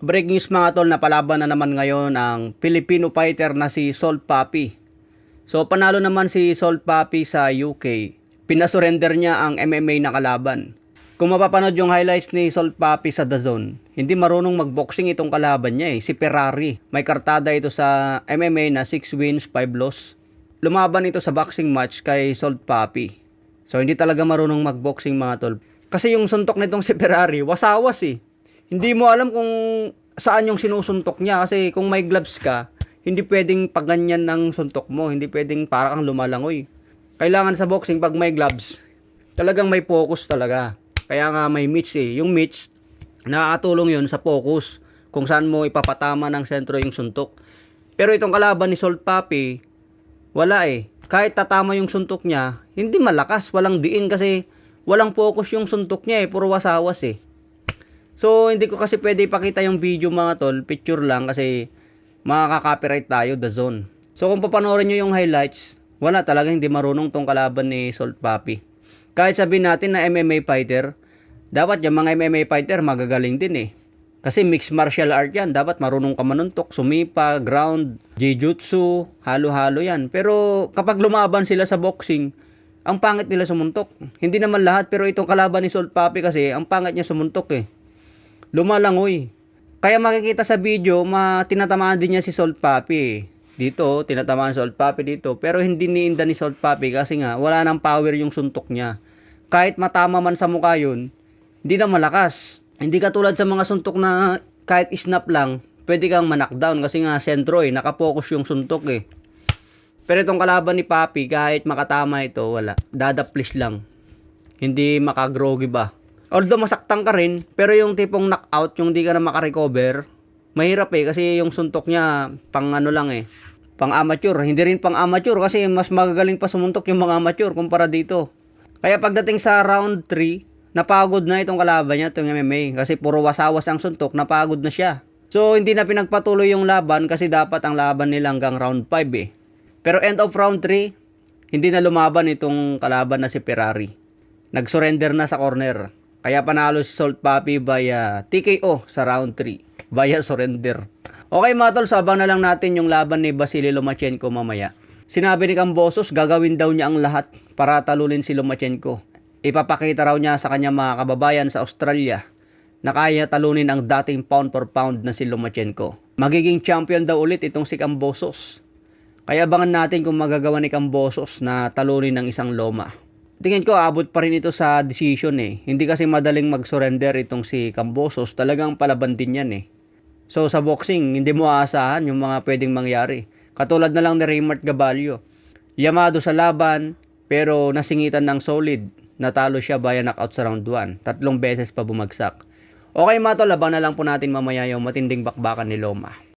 Breaking news mga tol, napalaban na naman ngayon ang Filipino fighter na si Salt Papi. So panalo naman si Salt Papi sa UK. Pinasurrender niya ang MMA na kalaban. Kung mapapanood yung highlights ni Salt Papi sa DAZN, hindi marunong magboxing itong kalaban niya si Ferrari. May kartada ito sa MMA na 6 wins, 5 loss. Lumaban ito sa boxing match kay Salt Papi. So hindi talaga marunong magboxing mga tol. Kasi yung suntok nitong si Ferrari, wasawas Hindi mo alam kung saan yung sinusuntok niya kasi kung may gloves ka, hindi pwedeng paganyan ng suntok mo, hindi pwedeng para kang lumalangoy. Kailangan sa boxing pag may gloves, talagang may focus talaga. Kaya nga may mitts Yung mitts, nakakatulong yun sa focus kung saan mo ipapatama ng sentro yung suntok. Pero itong kalaban ni Salt Papi, wala Kahit tatama yung suntok niya, hindi malakas, walang diin kasi walang focus yung suntok niya puro wasawas So, hindi ko kasi pwede ipakita yung video mga tol, picture lang kasi makaka-copyright tayo, DAZN. So, kung papanoorin nyo yung highlights, wala talaga hindi marunong tong kalaban ni Salt Papi. Kahit sabihin natin na MMA fighter, dapat yung mga MMA fighter magagaling din Kasi mixed martial art yan, dapat marunong ka manuntok, sumipa, ground, jiu-jitsu, halo-halo yan. Pero kapag lumaban sila sa boxing, ang pangit nila sumuntok. Hindi naman lahat, pero itong kalaban ni Salt Papi kasi, ang pangit niya sumuntok lumalangoy. Kaya makikita sa video, tinatamaan din niya si Salt Papi Dito, tinatamaan si Salt Papi dito. Pero hindi niinda ni Salt Papi kasi nga, wala nang power yung suntok niya. Kahit matama man sa mukha yun, hindi na malakas. Hindi katulad sa mga suntok na kahit snap lang, pwede kang ma-knockdown kasi nga sentro nakapokus yung suntok Pero itong kalaban ni Papi, kahit makatama ito, wala. Dadaplis lang. Hindi makagrogi ba. Although masaktan ka rin, pero yung tipong knockout, yung di ka na makarecover, mahirap kasi yung suntok niya pang ano lang pang amateur. Hindi rin pang amateur kasi mas magagaling pa sumuntok yung mga amateur kumpara dito. Kaya pagdating sa round 3, napagod na itong kalaban niya, itong MMA. Kasi puro wasawas ang suntok, napagod na siya. So hindi na pinagpatuloy yung laban kasi dapat ang laban nila hanggang round 5 Pero end of round 3, hindi na lumaban itong kalaban na si Ferrari. Nag-surrender na sa corner. Kaya panalo si Salt Papi via TKO sa round 3. Via surrender. Okay mga tol, sabang na lang natin yung laban ni Vasily Lomachenko mamaya. Sinabi ni Kambosos, gagawin daw niya ang lahat para talunin si Lomachenko. Ipapakita raw niya sa kanyang mga kababayan sa Australia na kaya talunin ang dating pound for pound na si Lomachenko. Magiging champion daw ulit itong si Kambosos. Kaya abangan natin kung magagawa ni Kambosos na talunin ng isang Loma. Tingin ko abot pa rin ito sa decision Hindi kasi madaling mag-surrender itong si Kambosos. Talagang palaban din yan So sa boxing, hindi mo aasahan yung mga pwedeng mangyari. Katulad na lang ni Raymart Gabalio. Yamado sa laban, pero nasingitan ng solid. Natalo siya via knockout sa round 1. 3 beses pa bumagsak. Okay mga tol, laban na lang po natin mamaya yung matinding bakbakan ni Loma.